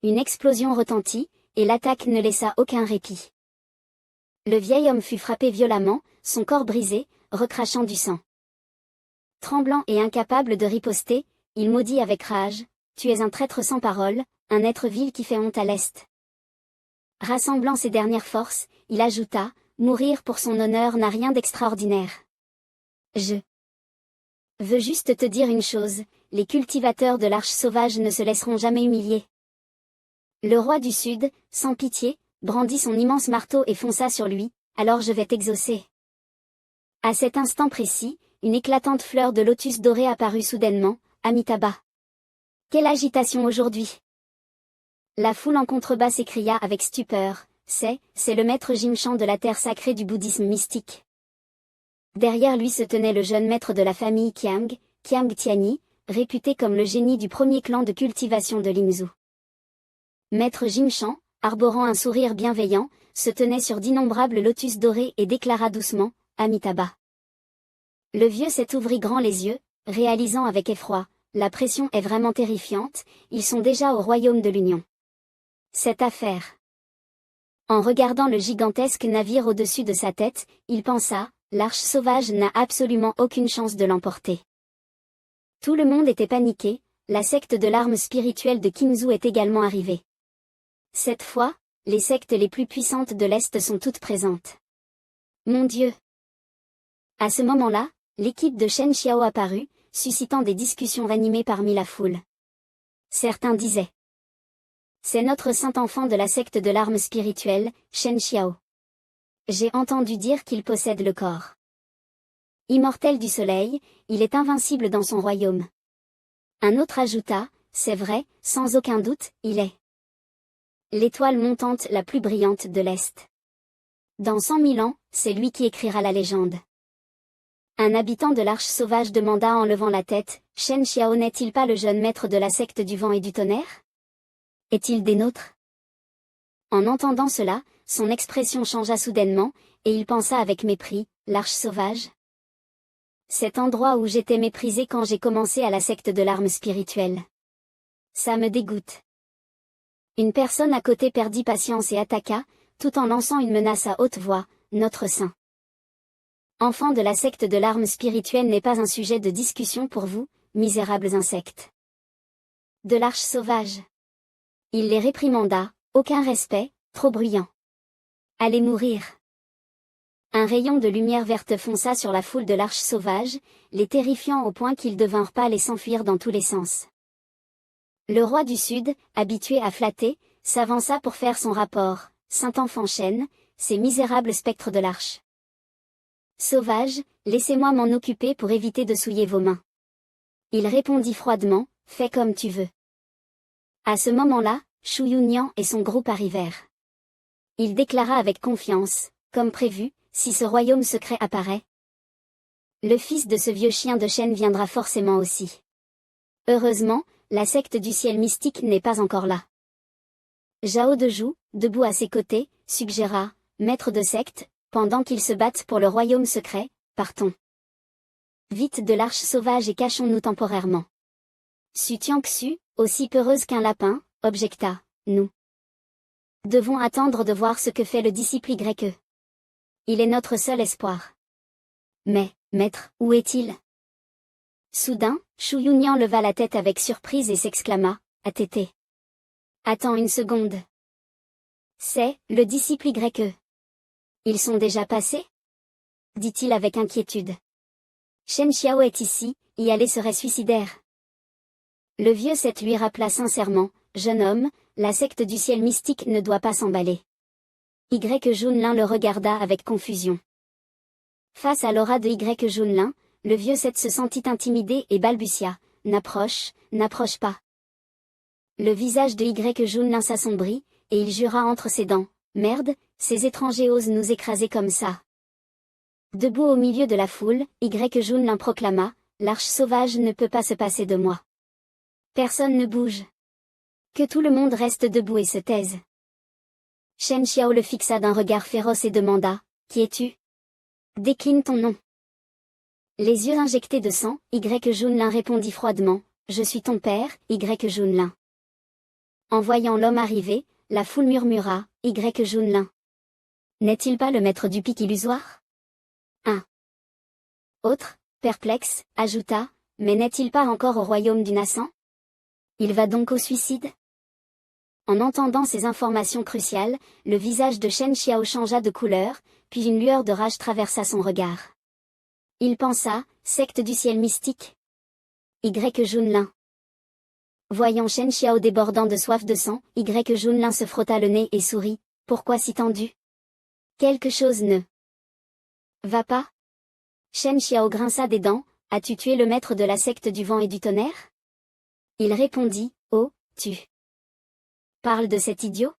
une explosion retentit, et l'attaque ne laissa aucun répit. Le vieil homme fut frappé violemment, son corps brisé, recrachant du sang. Tremblant et incapable de riposter, il maudit avec rage, « Tu es un traître sans parole, un être vil qui fait honte à l'Est. » Rassemblant ses dernières forces, il ajouta, « Mourir pour son honneur n'a rien d'extraordinaire. Je veux juste te dire une chose, les cultivateurs de l'arche sauvage ne se laisseront jamais humilier. » Le roi du Sud, sans pitié, brandit son immense marteau et fonça sur lui, « Alors je vais t'exaucer. » À cet instant précis, une éclatante fleur de lotus doré apparut soudainement, Amitabha. Quelle agitation aujourd'hui! La foule en contrebas s'écria avec stupeur, c'est le maître Jimshan de la terre sacrée du bouddhisme mystique. Derrière lui se tenait le jeune maître de la famille Qiang, Qiang Tianyi, réputé comme le génie du premier clan de cultivation de Lingzhou. Maître Jimshan, arborant un sourire bienveillant, se tenait sur d'innombrables lotus dorés et déclara doucement, Amitabha. Le vieux s'est ouvrit grand les yeux, réalisant avec effroi, la pression est vraiment terrifiante, ils sont déjà au royaume de l'Union. Cette affaire. En regardant le gigantesque navire au-dessus de sa tête, il pensa, l'arche sauvage n'a absolument aucune chance de l'emporter. Tout le monde était paniqué, la secte de l'arme spirituelle de Qingzhou est également arrivée. Cette fois, les sectes les plus puissantes de l'Est sont toutes présentes. Mon Dieu! À ce moment-là, l'équipe de Shen Xiao apparut, suscitant des discussions animées parmi la foule. Certains disaient: c'est notre saint enfant de la secte de l'arme spirituelle, Shen Xiao. J'ai entendu dire qu'il possède le corps immortel du soleil, il est invincible dans son royaume. Un autre ajouta, c'est vrai, sans aucun doute, il est l'étoile montante la plus brillante de l'Est. Dans 100 000 ans, c'est lui qui écrira la légende. Un habitant de l'arche sauvage demanda en levant la tête, Shen Xiao n'est-il pas le jeune maître de la secte du vent et du tonnerre? Est-il des nôtres? En entendant cela, son expression changea soudainement, et il pensa avec mépris, l'arche sauvage? Cet endroit où j'étais méprisé quand j'ai commencé à la secte de l'arme spirituelle. Ça me dégoûte. Une personne à côté perdit patience et attaqua, tout en lançant une menace à haute voix, notre saint enfant de la secte de l'arme spirituelle n'est pas un sujet de discussion pour vous, misérables insectes de l'arche sauvage. Il les réprimanda, aucun respect, trop bruyant. Allez mourir. Un rayon de lumière verte fonça sur la foule de l'arche sauvage, les terrifiant au point qu'ils devinrent pâles et s'enfuirent dans tous les sens. Le roi du Sud, habitué à flatter, s'avança pour faire son rapport, Saint-Enfant Shen, ces misérables spectres de l'arche sauvage, laissez-moi m'en occuper pour éviter de souiller vos mains. Il répondit froidement, fais comme tu veux. À ce moment-là, Shu Yunyan et son groupe arrivèrent. Il déclara avec confiance, comme prévu, si ce royaume secret apparaît, le fils de ce vieux chien de Shen viendra forcément aussi. Heureusement, la secte du ciel mystique n'est pas encore là. Zhao Dezhou, debout à ses côtés, suggéra, maître de secte, pendant qu'ils se battent pour le royaume secret, partons vite de l'arche sauvage et cachons-nous temporairement. Su Tiangxu, aussi peureuse qu'un lapin, objecta, nous devons attendre de voir ce que fait le disciple YE. Il est notre seul espoir. Mais, maître, où est-il? Soudain, Shu Yunyan leva la tête avec surprise et s'exclama, ATT. Attends une seconde. C'est, le disciple YE. Ils sont déjà passés? Dit-il avec inquiétude. Shen Xiao est ici, y aller serait suicidaire. Le vieux Seth lui rappela sincèrement, jeune homme, la secte du ciel mystique ne doit pas s'emballer. Junlin le regarda avec confusion. Face à l'aura de Junlin, le vieux Seth se sentit intimidé et balbutia, n'approche pas. Le visage de Junlin s'assombrit, et il jura entre ses dents, merde, ces étrangers osent nous écraser comme ça. Debout au milieu de la foule, Junlin proclama, l'arche sauvage ne peut pas se passer de moi. Personne ne bouge. Que tout le monde reste debout et se taise. Shen Xiao le fixa d'un regard féroce et demanda, qui es-tu? Décline ton nom. Les yeux injectés de sang, Junlin répondit froidement, je suis ton père, Junlin. En voyant l'homme arriver, la foule murmura, Y Junlin. N'est-il pas le maître du pic illusoire? Un autre, perplexe, ajouta, mais n'est-il pas encore au royaume du Nassan? Il va donc au suicide? En entendant ces informations cruciales, le visage de Shen Xiao changea de couleur, puis une lueur de rage traversa son regard. Il pensa, secte du ciel mystique. Y Junlin. Voyant Shen Xiao débordant de soif de sang, Y Junlin se frotta le nez et sourit. Pourquoi si tendu? Quelque chose ne va pas? Shen Xiao grinça des dents. As-tu tué le maître de la secte du vent et du tonnerre? Il répondit, oh, tu parles de cet idiot?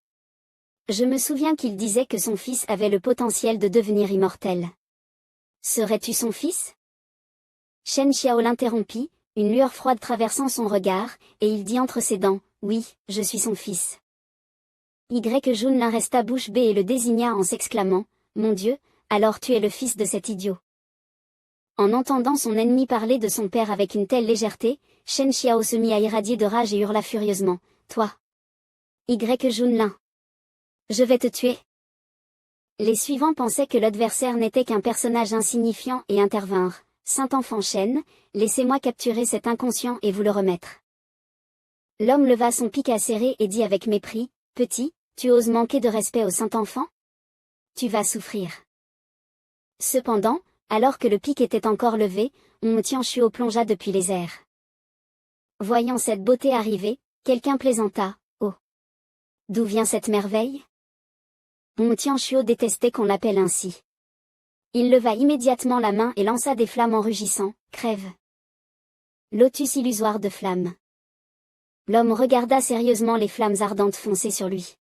Je me souviens qu'il disait que son fils avait le potentiel de devenir immortel. Serais-tu son fils? Shen Xiao l'interrompit, une lueur froide traversant son regard, et il dit entre ses dents, oui, je suis son fils. Y Junlin resta bouche bée et le désigna en s'exclamant, mon Dieu, alors tu es le fils de cet idiot. En entendant son ennemi parler de son père avec une telle légèreté, Shen Xiao se mit à irradier de rage et hurla furieusement, toi! Y Junlin! Je vais te tuer! Les suivants pensaient que l'adversaire n'était qu'un personnage insignifiant et intervinrent. Saint enfant Shen, laissez-moi capturer cet inconscient et vous le remettre. L'homme leva son pic acéré et dit avec mépris, petit, tu oses manquer de respect au saint enfant? Tu vas souffrir. Cependant, alors que le pic était encore levé, Tianchuo plongea depuis les airs. Voyant cette beauté arriver, quelqu'un plaisanta, oh! D'où vient cette merveille? Tianchuo détestait qu'on l'appelle ainsi. Il leva immédiatement la main et lança des flammes en rugissant, crève. Lotus illusoire de flammes. L'homme regarda sérieusement les flammes ardentes foncer sur lui.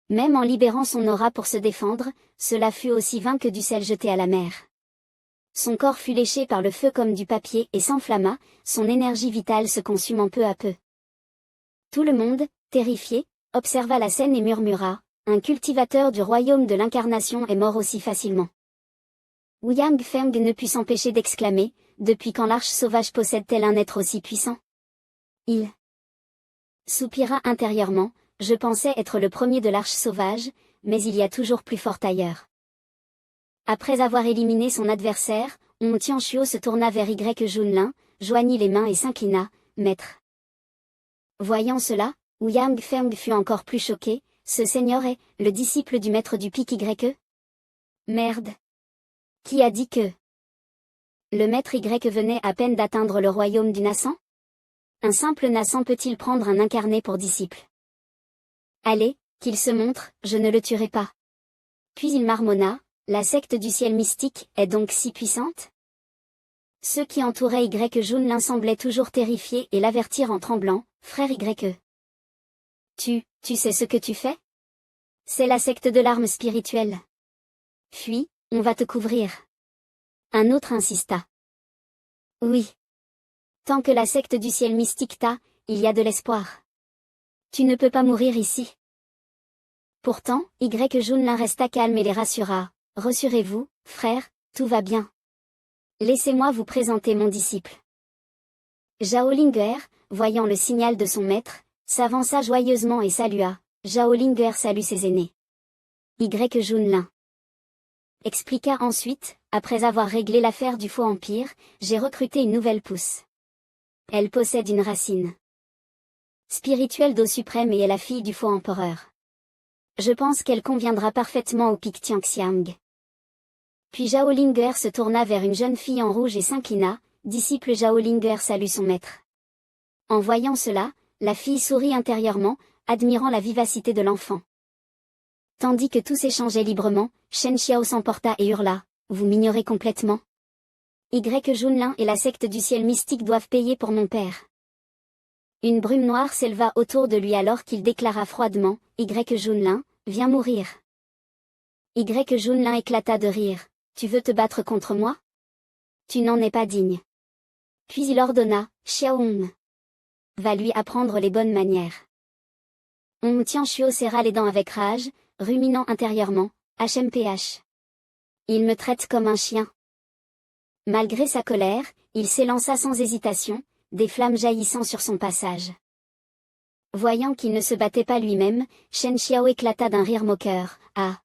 Même en libérant son aura pour se défendre, cela fut aussi vain que du sel jeté à la mer. Son corps fut léché par le feu comme du papier et s'enflamma, son énergie vitale se consumant peu à peu. Tout le monde, terrifié, observa la scène et murmura, un cultivateur du royaume de l'incarnation est mort aussi facilement. Ouyang Feng ne put s'empêcher d'exclamer, depuis quand l'arche sauvage possède-t-elle un être aussi puissant? Il soupira intérieurement, je pensais être le premier de l'arche sauvage, mais il y a toujours plus fort ailleurs. Après avoir éliminé son adversaire, Tianchuo se tourna vers Y Junlin, joignit les mains et s'inclina, maître. Voyant cela, Ouyang Feng fut encore plus choqué, ce seigneur est, le disciple du maître du pic Y. Merde. Qui a dit que le maître Y venait à peine d'atteindre le royaume du Nassan? Un simple Nassan peut-il prendre un incarné pour disciple? Allez, qu'il se montre, je ne le tuerai pas. Puis il marmonna, la secte du ciel mystique est donc si puissante? Ceux qui entouraient Y Junlin semblaient toujours terrifiés et l'avertirent en tremblant, frère Y. Tu sais ce que tu fais? C'est la secte de l'arme spirituelle. Fuis, on va te couvrir. Un autre insista. Oui. Tant que la secte du ciel mystique t'a, il y a de l'espoir. Tu ne peux pas mourir ici. Pourtant, Y Junlin resta calme et les rassura. Rassurez-vous, frère, tout va bien. Laissez-moi vous présenter mon disciple. Zhao Linger, voyant le signal de son maître, s'avança joyeusement et salua. Zhao Linger salue ses aînés. Y Junlin expliqua ensuite, après avoir réglé l'affaire du faux empire, j'ai recruté une nouvelle pousse. Elle possède une racine spirituelle d'eau suprême et est la fille du faux empereur. Je pense qu'elle conviendra parfaitement au pic Tianxiang. Puis Zhao Linger se tourna vers une jeune fille en rouge et s'inclina, disciple Zhao Linger salue son maître. En voyant cela, la fille sourit intérieurement, admirant la vivacité de l'enfant. Tandis que tous échangeaient librement, Shen Xiao s'emporta et hurla, vous m'ignorez complètement. Y Junlin et la secte du ciel mystique doivent payer pour mon père. Une brume noire s'éleva autour de lui alors qu'il déclara froidement, Y Junlin, viens mourir. Y Junlin éclata de rire, tu veux te battre contre moi? Tu n'en es pas digne. Puis il ordonna, Xiaohong. Va lui apprendre les bonnes manières. Tianchuo serra les dents avec rage, ruminant intérieurement, HMPH. Il me traite comme un chien. Malgré sa colère, il s'élança sans hésitation, des flammes jaillissant sur son passage. Voyant qu'il ne se battait pas lui-même, Shen Xiao éclata d'un rire moqueur. Ah!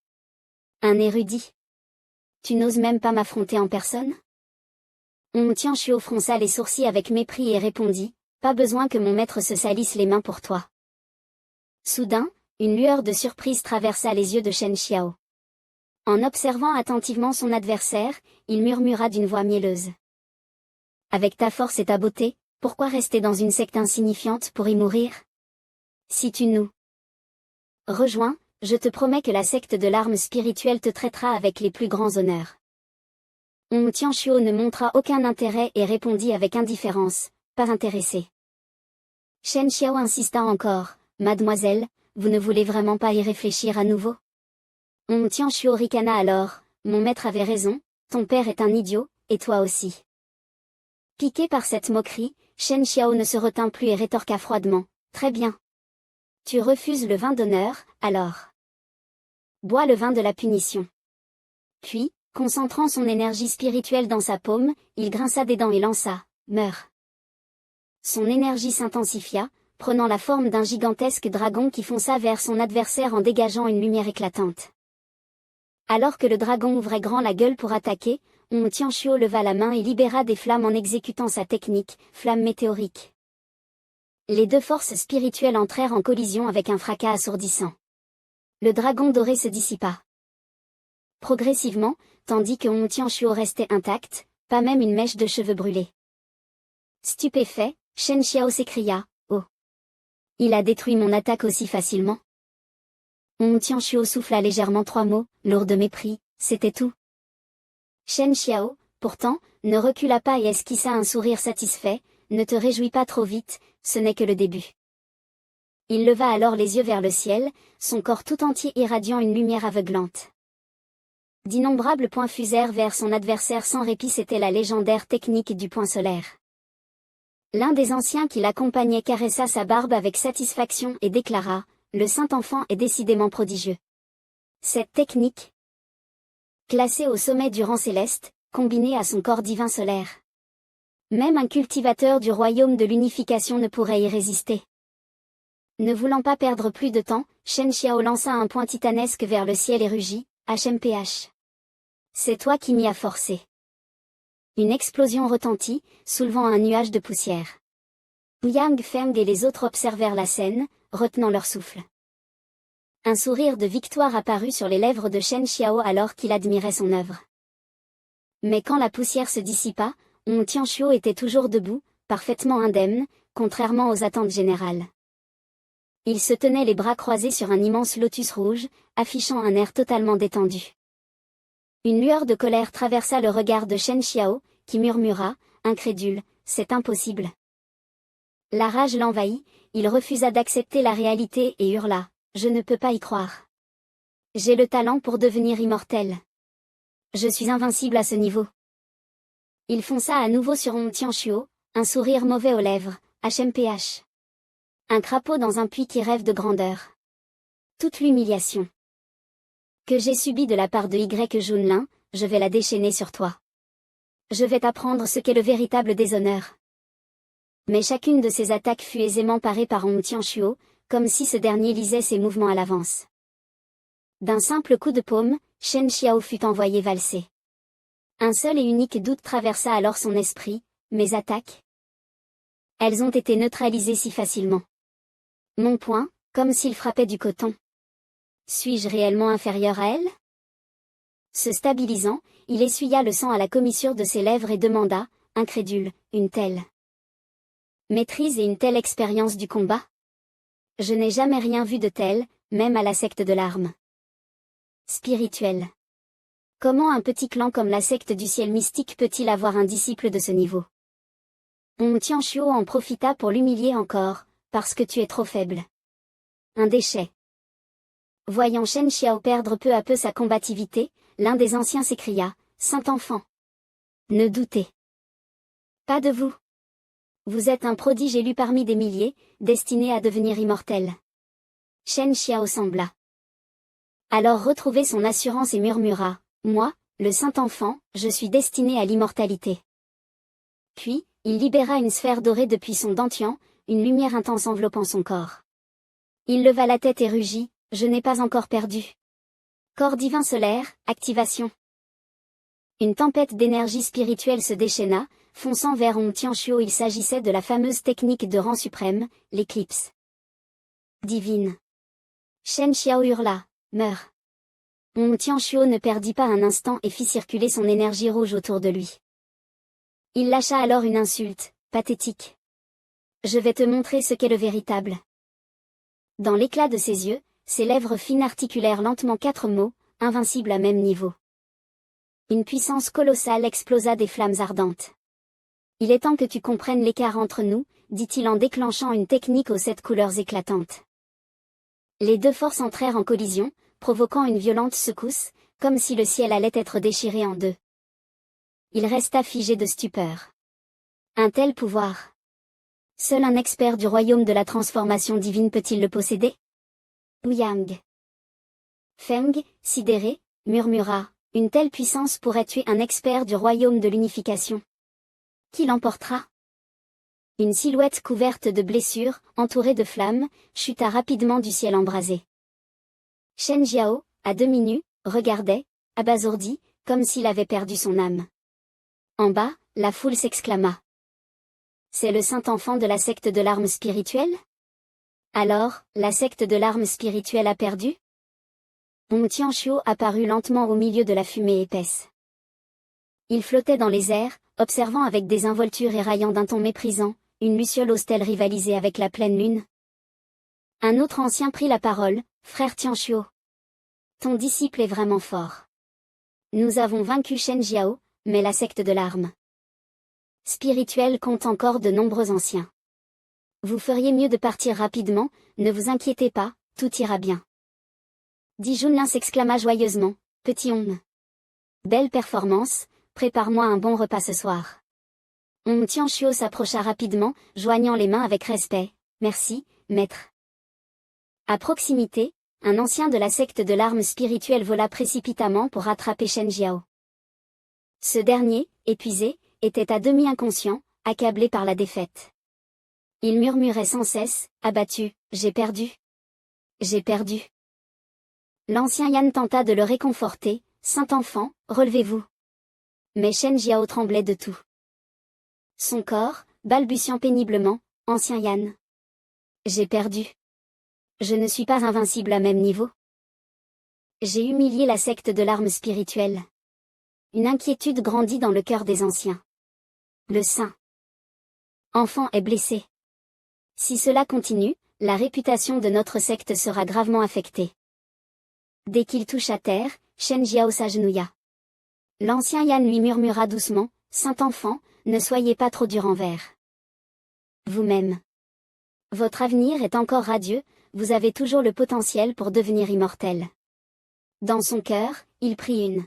Un érudit. Tu n'oses même pas m'affronter en personne? Hong Tianchuo fronça les sourcils avec mépris et répondit, pas besoin que mon maître se salisse les mains pour toi. Soudain, une lueur de surprise traversa les yeux de Shen Xiao. En observant attentivement son adversaire, il murmura d'une voix mielleuse. Avec ta force et ta beauté, pourquoi rester dans une secte insignifiante pour y mourir? Si tu nous rejoins, je te promets que la secte de l'arme spirituelle te traitera avec les plus grands honneurs. Hong Tianchuo ne montra aucun intérêt et répondit avec indifférence, pas intéressé. Shen Xiao insista encore, mademoiselle, vous ne voulez vraiment pas y réfléchir à nouveau? Hong Tianchuo ricana alors, mon maître avait raison, ton père est un idiot, et toi aussi. Piqué par cette moquerie, Shen Xiao ne se retint plus et rétorqua froidement, très bien. Tu refuses le vin d'honneur, alors. Bois le vin de la punition. Puis, concentrant son énergie spirituelle dans sa paume, il grinça des dents et lança, meurs. Son énergie s'intensifia, prenant la forme d'un gigantesque dragon qui fonça vers son adversaire en dégageant une lumière éclatante. Alors que le dragon ouvrait grand la gueule pour attaquer, Hong Tianchuo leva la main et libéra des flammes en exécutant sa technique, flamme météorique. Les deux forces spirituelles entrèrent en collision avec un fracas assourdissant. Le dragon doré se dissipa. Progressivement, tandis que Hong Tianchuo restait intact, pas même une mèche de cheveux brûlés. Stupéfait, Shen Xiao s'écria, oh! Il a détruit mon attaque aussi facilement. Hong Tianchuo souffla légèrement 3 mots, lourd de mépris, c'était tout. Shen Xiao, pourtant, ne recula pas et esquissa un sourire satisfait, ne te réjouis pas trop vite, ce n'est que le début. Il leva alors les yeux vers le ciel, son corps tout entier irradiant une lumière aveuglante. D'innombrables points fusèrent vers son adversaire sans répit, c'était la légendaire technique du point solaire. L'un des anciens qui l'accompagnait caressa sa barbe avec satisfaction et déclara, le Saint-Enfant est décidément prodigieux. Cette technique, classée au sommet du rang céleste, combinée à son corps divin solaire. Même un cultivateur du royaume de l'unification ne pourrait y résister. Ne voulant pas perdre plus de temps, Shen Xiao lança un poing titanesque vers le ciel et rugit, HMPH. C'est toi qui m'y as forcé. Une explosion retentit, soulevant un nuage de poussière. Yang Feng et les autres observèrent la scène, retenant leur souffle. Un sourire de victoire apparut sur les lèvres de Shen Xiao alors qu'il admirait son œuvre. Mais quand la poussière se dissipa, Hong Tianchuo était toujours debout, parfaitement indemne, contrairement aux attentes générales. Il se tenait les bras croisés sur un immense lotus rouge, affichant un air totalement détendu. Une lueur de colère traversa le regard de Shen Xiao, qui murmura, incrédule, c'est impossible. La rage l'envahit, il refusa d'accepter la réalité et hurla, je ne peux pas y croire. J'ai le talent pour devenir immortel. Je suis invincible à ce niveau. Il fonça à nouveau sur Hong Tianchuo, un sourire mauvais aux lèvres, HMPH. Un crapaud dans un puits qui rêve de grandeur. Toute l'humiliation que j'ai subie de la part de Y Junlin, je vais la déchaîner sur toi. Je vais t'apprendre ce qu'est le véritable déshonneur. Mais chacune de ces attaques fut aisément parée par Hong Tianchuo, comme si ce dernier lisait ses mouvements à l'avance. D'un simple coup de paume, Shen Xiao fut envoyé valser. Un seul et unique doute traversa alors son esprit, mes attaques? Elles ont été neutralisées si facilement. Mon poing, comme s'il frappait du coton. Suis-je réellement inférieur à elle? Se stabilisant, il essuya le sang à la commissure de ses lèvres et demanda, incrédule, une telle maîtrise et une telle expérience du combat? Je n'ai jamais rien vu de tel, même à la secte de l'arme spirituelle. Comment un petit clan comme la secte du ciel mystique peut-il avoir un disciple de ce niveau? Hong Tianchuo en profita pour l'humilier encore, parce que tu es trop faible. Un déchet. Voyant Shen Xiao perdre peu à peu sa combativité, l'un des anciens s'écria, Saint-Enfant. Ne doutez pas de vous. Vous êtes un prodige élu parmi des milliers, destiné à devenir immortel. Shen Xiao sembla alors retrouver son assurance et murmura, moi, le Saint-Enfant, je suis destiné à l'immortalité. Puis, il libéra une sphère dorée depuis son dantian, une lumière intense enveloppant son corps. Il leva la tête et rugit, je n'ai pas encore perdu. Corps divin solaire, activation. Une tempête d'énergie spirituelle se déchaîna, fonçant vers Hong Tianchuo. Il s'agissait de la fameuse technique de rang suprême, l'éclipse divine. Shen Xiao hurla, meurs. Hong Tianchuo ne perdit pas un instant et fit circuler son énergie rouge autour de lui. Il lâcha alors une insulte, pathétique. Je vais te montrer ce qu'est le véritable. Dans l'éclat de ses yeux, ses lèvres fines articulèrent lentement 4 mots, invincibles à même niveau. Une puissance colossale explosa des flammes ardentes. Il est temps que tu comprennes l'écart entre nous, dit-il en déclenchant une technique aux 7 couleurs éclatantes. Les deux forces entrèrent en collision, provoquant une violente secousse, comme si le ciel allait être déchiré en deux. Il resta figé de stupeur. Un tel pouvoir. Seul un expert du royaume de la transformation divine peut-il le posséder? Ouyang. Feng, sidéré, murmura, une telle puissance pourrait tuer un expert du royaume de l'unification. Qui l'emportera? Une silhouette couverte de blessures, entourée de flammes, chuta rapidement du ciel embrasé. Shen Jiao, à demi nu, regardait, abasourdi, comme s'il avait perdu son âme. En bas, la foule s'exclama. C'est le saint enfant de la secte de l'arme spirituelle? Alors, la secte de l'arme spirituelle a perdu? Hong Tianchuo apparut lentement au milieu de la fumée épaisse. Il flottait dans les airs, observant avec désinvolture et raillant d'un ton méprisant, une luciole aux stèles rivalisée avec la pleine lune. Un autre ancien prit la parole, frère Tianchuo. Ton disciple est vraiment fort. Nous avons vaincu Shen Jiao, mais la secte de l'arme spirituelle compte encore de nombreux anciens. Vous feriez mieux de partir rapidement, ne vous inquiétez pas, tout ira bien. Di Junlin s'exclama joyeusement, petit Hong. Belle performance, prépare-moi un bon repas ce soir. Hong Tianchuo s'approcha rapidement, joignant les mains avec respect. Merci, maître. À proximité, un ancien de la secte de l'arme spirituelle vola précipitamment pour rattraper Shen Jiao. Ce dernier, épuisé, était à demi inconscient, accablé par la défaite. Il murmurait sans cesse, abattu, j'ai perdu. J'ai perdu. L'ancien Yan tenta de le réconforter, saint enfant, relevez-vous. Mais Shen Jiao tremblait de tout. Son corps, balbutiant péniblement, ancien Yan. J'ai perdu. Je ne suis pas invincible à même niveau. J'ai humilié la secte de l'arme spirituelle. Une inquiétude grandit dans le cœur des anciens. Le saint enfant est blessé. Si cela continue, la réputation de notre secte sera gravement affectée. Dès qu'il touche à terre, Shen Jiao s'agenouilla. L'ancien Yan lui murmura doucement, saint enfant, ne soyez pas trop dur envers vous-même. Votre avenir est encore radieux, vous avez toujours le potentiel pour devenir immortel. Dans son cœur, il prit une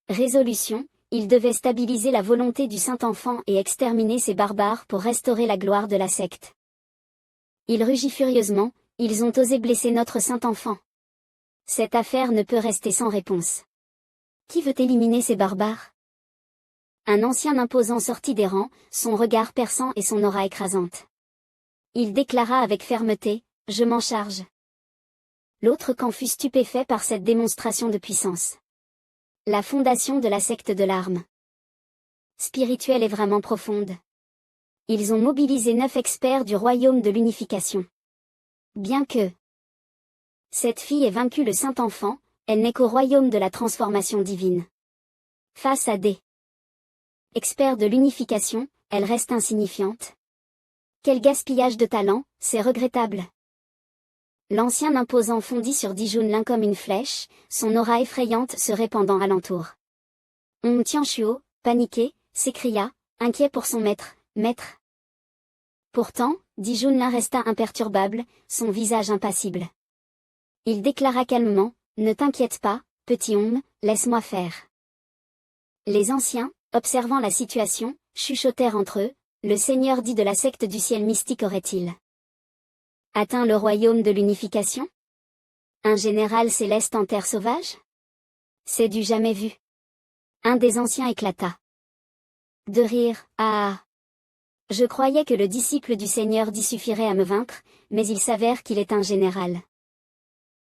résolution, il devait stabiliser la volonté du Saint-Enfant et exterminer ces barbares pour restaurer la gloire de la secte. Il rugit furieusement, ils ont osé blesser notre Saint-Enfant. Cette affaire ne peut rester sans réponse. Qui veut éliminer ces barbares? Un ancien imposant sortit des rangs, son regard perçant et son aura écrasante. Il déclara avec fermeté, je m'en charge. L'autre camp fut stupéfait par cette démonstration de puissance. La fondation de la secte de l'arme spirituelle est vraiment profonde. Ils ont mobilisé 9 experts du royaume de l'unification. Bien que cette fille ait vaincu le Saint-Enfant, elle n'est qu'au royaume de la transformation divine. Face à des experts de l'unification, elle reste insignifiante. Quel gaspillage de talent, c'est regrettable. L'ancien imposant fondit sur Di Junlin comme une flèche, son aura effrayante se répandant alentour. Hong Tianchuo, paniqué, s'écria, inquiet pour son maître, maître. Pourtant, Di Junlin resta imperturbable, son visage impassible. Il déclara calmement, ne t'inquiète pas, petit Hong, laisse-moi faire. Les anciens, observant la situation, chuchotèrent entre eux, le seigneur dit de la secte du ciel mystique aurait-il atteint le royaume de l'unification? Un général céleste en terre sauvage? C'est du jamais vu. Un des anciens éclata de rire, ah. Je croyais que le disciple du Seigneur d'y suffirait à me vaincre, mais il s'avère qu'il est un général.